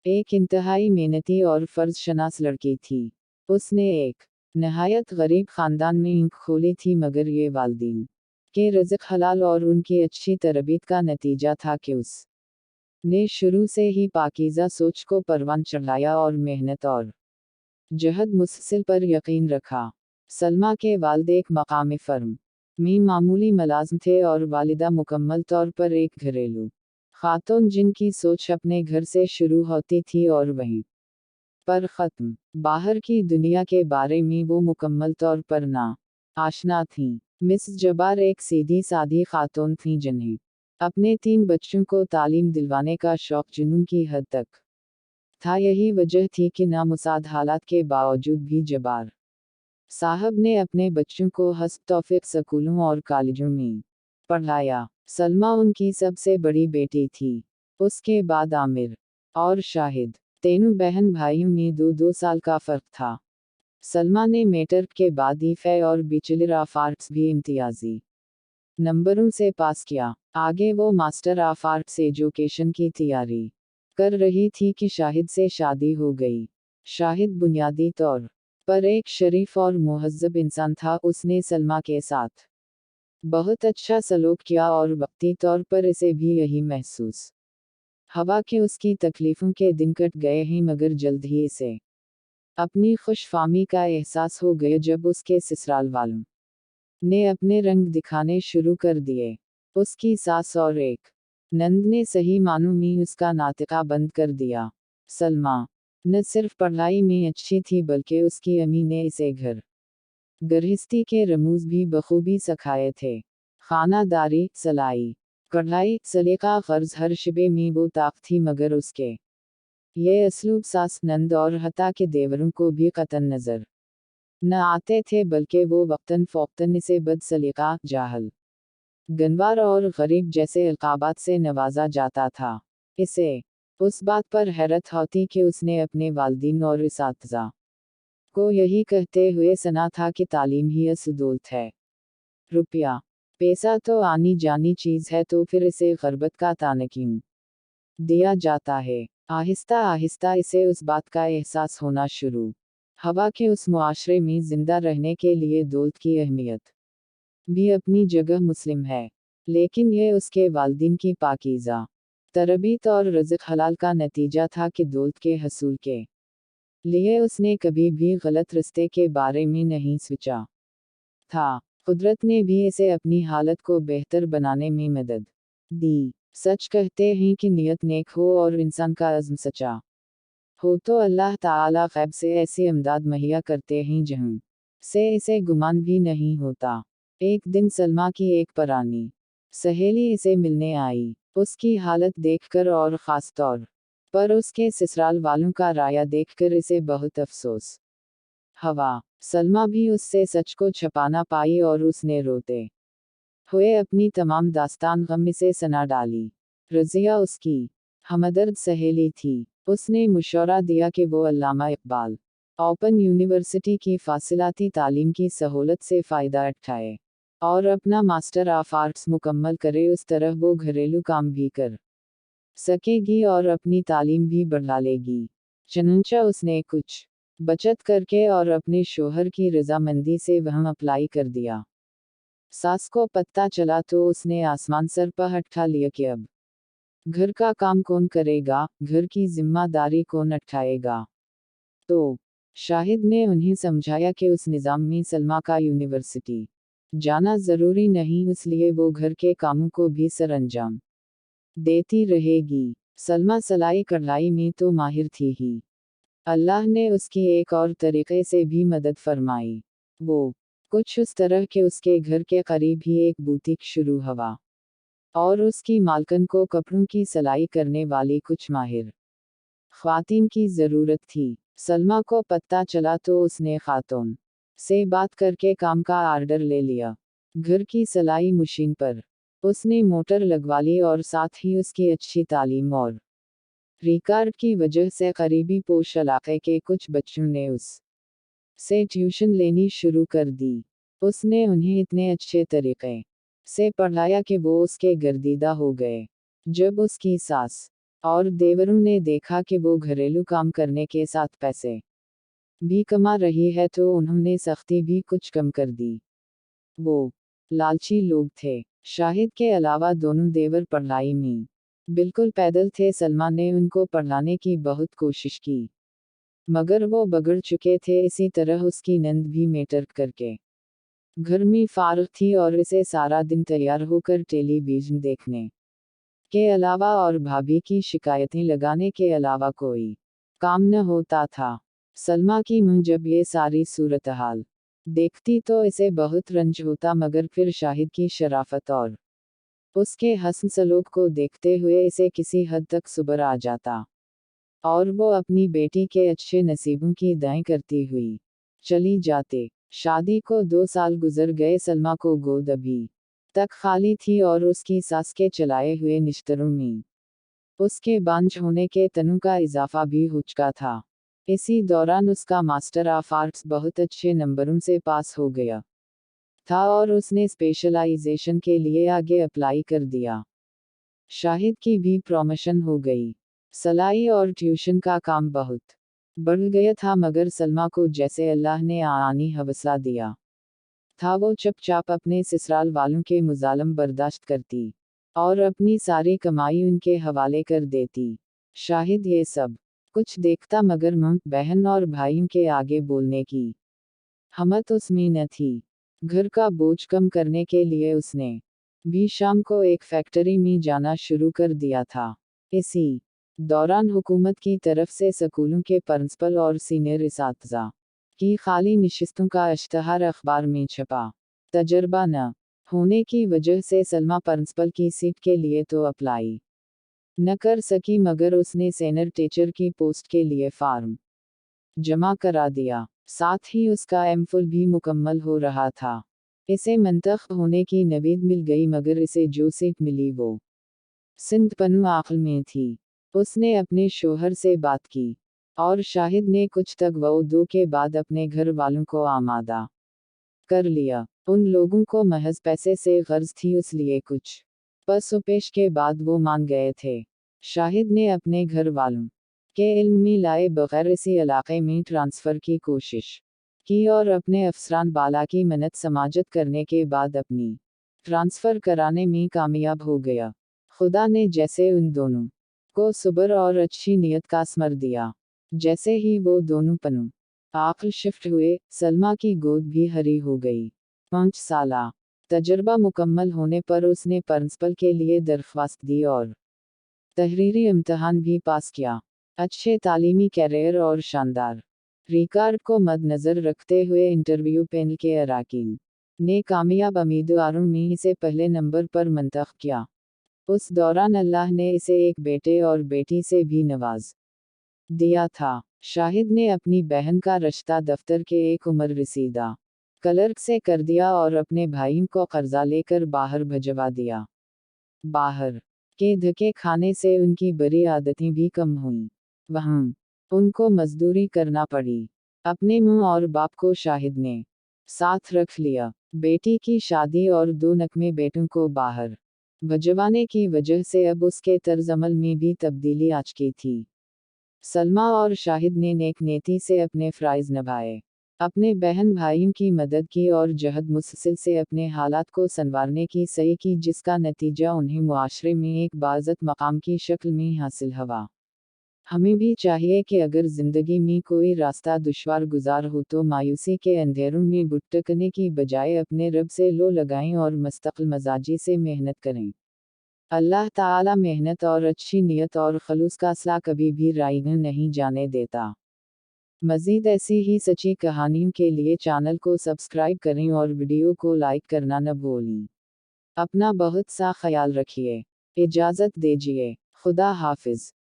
एक इंतहाई मेहनती और फर्ज-शनास लड़की थी। उसने एक नहायत गरीब खानदान में आँख खोली थी, मगर ये वालिदैन के रिज़्क हलाल और उनकी अच्छी तरबियत का नतीजा था कि उसने शुरू से ही पाकीज़ा सोच को परवान चढ़ाया और मेहनत और जहद मुसलसल पर यकीन रखा। सलमा के वालिद एक मकामी फर्म में मामूली मुलाजिम थे और वालिदा मुकम्मल तौर पर एक घरेलू खातून, जिनकी सोच अपने घर से शुरू होती थी और वहीं पर ख़त्म। बाहर की दुनिया के बारे में वो मुकम्मल तौर पर ना आशना थीं। मिस जब्बार एक सीधी सादी खातून थीं जिन्हें अपने 3 बच्चों को तालीम दिलवाने का शौक़ जुनून की हद तक था। यही वजह थी कि नामुसाद हालात के बावजूद भी जब्बार साहब ने अपने बच्चों को हस्ब तौफीक स्कूलों और कॉलेजों में पढ़ाया। सलमा उनकी सबसे बड़ी बेटी थी। उसके बाद आमिर और शाहिद, तीनों बहन भाइयों में 2-2 साल का फ़र्क था। सलमा ने मैट्रिक के बाद IFE और बैचलर ऑफ आर्ट्स भी इम्तियाजी नंबरों से पास किया। आगे वो मास्टर ऑफ आर्ट्स एजुकेशन की तैयारी कर रही थी कि शाहिद से शादी हो गई। शाहिद बुनियादी तौर पर एक शरीफ और मुहज़्ज़ब इंसान था। उसने सलमा के साथ बहुत अच्छा सलूक किया और वक्ती तौर पर इसे भी यही महसूस हवा कि उसकी तकलीफ़ों के दिन कट गए हैं, मगर जल्द ही इसे अपनी खुशफहमी का एहसास हो गया जब उसके ससुराल वालों ने अपने रंग दिखाने शुरू कर दिए। उसकी सास और एक नंद ने सही मानों में उसका नातिका बंद कर दिया। सलमा न सिर्फ पढ़ाई में अच्छी थी, बल्कि उसकी अम्मी ने इसे घर गृहस्थी के रमूज भी बखूबी सिखाए थे। खानादारी, सलाई, कढ़ाई, सलीका ग़र्ज़ हर शबे में वो ताक़ थी, मगर उसके ये असलूब सास, नंद और हत्ता के देवरों को भी कतन नज़र न आते थे, बल्कि वो वक्तन फ़ौक़तन इसे बद सलीका, जाहल, गंवार और गरीब जैसे अलक़ाबात से नवाजा जाता था। इसे उस बात पर हैरत होती कि उसने अपने वालिदैन और इसातिज़ा को यही कहते हुए सुना था कि तालीम ही असल दौलत है। रुपया पैसा तो आनी जानी चीज़ है, तो फिर इसे ग़रबत का ताना क्यों दिया जाता है। आहिस्ता आहिस्ता इसे उस बात का एहसास होना शुरू हवा कि उस मुआशरे में ज़िंदा रहने के लिए दौलत की अहमियत भी अपनी जगह मुस्लिम है, लेकिन यह उसके वालिदैन की पाकीज़ा तरबियत और रिज़्क हलाल का नतीजा था कि दौलत के हसूल के लिए उसने कभी भी गलत रास्ते के बारे में नहीं सोचा था। कुदरत ने भी इसे अपनी हालत को बेहतर बनाने में मदद दी। सच कहते हैं कि नियत नेक हो और इंसान का अज़्म सच्चा हो तो अल्लाह ताला ग़ैब से ऐसी इमदाद मुहैया करते हैं जहाँ से इसे गुमान भी नहीं होता। एक दिन सलमा की एक पुरानी सहेली इसे मिलने आई। उसकी हालत देखकर और ख़ास तौर पर उसके ससुराल वालों का राया देखकर इसे बहुत अफसोस हवा। सलमा भी उससे सच को छुपा ना पाई और उसने रोते हुए अपनी तमाम दास्तान गम से सुना डाली। रज़िया उसकी हमदर्द सहेली थी। उसने मशवरा दिया कि वो अल्लामा इक़बाल ओपन यूनिवर्सिटी की फ़ासिलाती तालीम की सहूलत से फ़ायदा उठाए और अपना मास्टर ऑफ आर्ट्स मुकम्मल करे। उस तरह वो घरेलू काम भी कर सकेगी और अपनी तालीम भी बढ़ा लेगी। चुनांचे उसने कुछ बचत करके और अपने शोहर की रज़ामंदी से वहाँ अप्लाई कर दिया। सास को पता चला तो उसने आसमान सर पर उठा लिया कि अब घर का काम कौन करेगा, घर की जिम्मेदारी कौन उठाएगा। तो शाहिद ने उन्हें समझाया कि उस निज़ाम में सलमा का यूनिवर्सिटी जाना ज़रूरी नहीं, इसलिए वो घर के कामों को भी सरअंजाम देती रहेगी। सलमा सलाई कढ़ाई में तो माहिर थी ही, अल्लाह ने उसकी एक और तरीक़े से भी मदद फरमाई। वो कुछ उस तरह के उसके घर के करीब ही एक बुटीक शुरू हुआ और उसकी मालकन को कपड़ों की सिलाई करने वाली कुछ माहिर ख्वातीन की ज़रूरत थी। सलमा को पता चला तो उसने खातून से बात करके काम का आर्डर ले लिया। घर की सिलाई मशीन पर उसने मोटर लगवा ली और साथ ही उसकी अच्छी तालीम और रिकार्ड की वजह से करीबी पोश इलाके के कुछ बच्चों ने उस से ट्यूशन लेनी शुरू कर दी। उसने उन्हें इतने अच्छे तरीक़े से पढ़ाया कि वो उसके गर्दीदा हो गए। जब उसकी सास और देवरों ने देखा कि वो घरेलू काम करने के साथ पैसे भी कमा रही है तो उन्होंने सख्ती भी कुछ कम कर दी। वो लालची लोग थे। शाहिद के अलावा दोनों देवर पढ़ाई में बिल्कुल पैदल थे। सलमा ने उनको पढ़ाने की बहुत कोशिश की, मगर वो बिगड़ चुके थे। इसी तरह उसकी नंद भी मेटर करके घर में फारिग थी और इसे सारा दिन तैयार होकर टेलीविजन देखने के अलावा और भाभी की शिकायतें लगाने के अलावा कोई काम न होता था। सलमा की मां जब ये सारी सूरत-हाल देखती तो इसे बहुत रंज होता, मगर फिर शाहिद की शराफत और उसके हस्न सलूक को देखते हुए इसे किसी हद तक सब्र आ जाता और वो अपनी बेटी के अच्छे नसीबों की दुआएं करती हुई चली जाते। शादी को 2 साल गुजर गए। सलमा को गोद अभी तक खाली थी और उसकी सास के चलाए हुए निश्तरों में उसके बांझ होने के तनु का इजाफा भी हो चुका था। इसी दौरान उसका मास्टर ऑफ आर्ट्स बहुत अच्छे नंबरों से पास हो गया था और उसने स्पेशलाइजेशन के लिए आगे अप्लाई कर दिया। शाहिद की भी प्रमोशन हो गई। सलाई और ट्यूशन का काम बहुत बढ़ गया था, मगर सलमा को जैसे अल्लाह ने आनी हवसला दिया था वो चुपचाप अपने ससुराल वालों के मुजालम बर्दाश्त करती और अपनी सारी कमाई उनके हवाले कर देती। शाहिद ये सब कुछ देखता, मगर मां, बहन और भाइयों के आगे बोलने की हिम्मत उसमें न थी। घर का बोझ कम करने के लिए उसने भी शाम को एक फैक्ट्री में जाना शुरू कर दिया था। इसी दौरान हुकूमत की तरफ से स्कूलों के प्रिंसिपल और सीनियर इसातिज़ा की खाली नशिस्तों का इश्तहार अखबार में छपा। तजर्बा न होने की वजह से सलमा प्रिंसिपल की सीट के लिए तो अप्लाई न कर सकी, मगर उसने सीनियर टीचर की पोस्ट के लिए फार्म जमा करा दिया। साथ ही उसका एमफिल भी मुकम्मल हो रहा था। इसे मंतख होने की नवीद मिल गई, मगर इसे जो सीट मिली वो सिंध पन्नू आखिल में थी। उसने अपने शोहर से बात की और शाहिद ने कुछ तगवदू के बाद अपने घर वालों को आमादा कर लिया। उन लोगों को महज पैसे से गर्ज थी, इसलिए कुछ पसोपेश के बाद वो मान गए थे। शाहिद ने अपने घर वालों के इल्म में लाए बगैर इसी इलाके में ट्रांसफ़र की कोशिश की और अपने अफसरान बाला की मन्नत समाजत करने के बाद अपनी ट्रांसफ़र कराने में कामयाब हो गया। खुदा ने जैसे उन दोनों को सब्र और अच्छी नीयत का स्मर दिया। जैसे ही वो दोनों पन्नू आखिर शिफ्ट हुए, सलमा की गोद भी हरी हो गई। 5 साला तजर्बा मुकम्मल होने पर उसने प्रिंसिपल के लिए दरख्वास्त दी और तहरीरी इम्तहान भी पास किया। अच्छे तालीमी कैरियर और शानदार रिकॉर्ड को मद्देनजर रखते हुए इंटरव्यू पैनल के अरकान ने कामयाब उम्मीदवारों में इसे पहले नंबर पर मुंतखब किया। उस दौरान अल्लाह ने इसे एक बेटे और बेटी से भी नवाज दिया था। शाहिद ने अपनी बहन का रिश्ता दफ्तर के एक उम्र रसीदा क्लर्क से कर दिया और अपने भाइयों को कर्जा लेकर बाहर भिजवा दिया। बाहर के धक्के खाने से उनकी बुरी आदतें भी कम हुईं। वहाँ उनको मजदूरी करना पड़ी। अपने मुंह और बाप को शाहिद ने साथ रख लिया। बेटी की शादी और 2 नकमे बेटों को बाहर भिजवाने की वजह से अब उसके तर्ज अमल में भी तब्दीली आ चुकी थी। सलमा और शाहिद ने नेक नीयती से अपने फ़राइज़ निभाए, अपने बहन भाइयों की मदद की और जहद मुस्सिल से अपने हालात को संवारने की सही की, जिसका नतीजा उन्हें मुआशरे में एक बाइज़्ज़त मकाम की शक्ल में हासिल हुआ। हमें भी चाहिए कि अगर ज़िंदगी में कोई रास्ता दुश्वार गुजार हो तो मायूसी के अंधेरों में भटकने की बजाय अपने रब से लो लगाएं और मुस्तकिल मजाजी से मेहनत करें। अल्लाह ताला मेहनत और अच्छी नीयत और खलूस का सिला कभी भी रायगा नहीं जाने देता। मज़ीद ऐसी ही सच्ची कहानियों के लिए चैनल को सब्सक्राइब करें और वीडियो को लाइक करना न भूलें। अपना बहुत सा ख्याल रखिए। इजाज़त दीजिए। खुदा हाफिज़।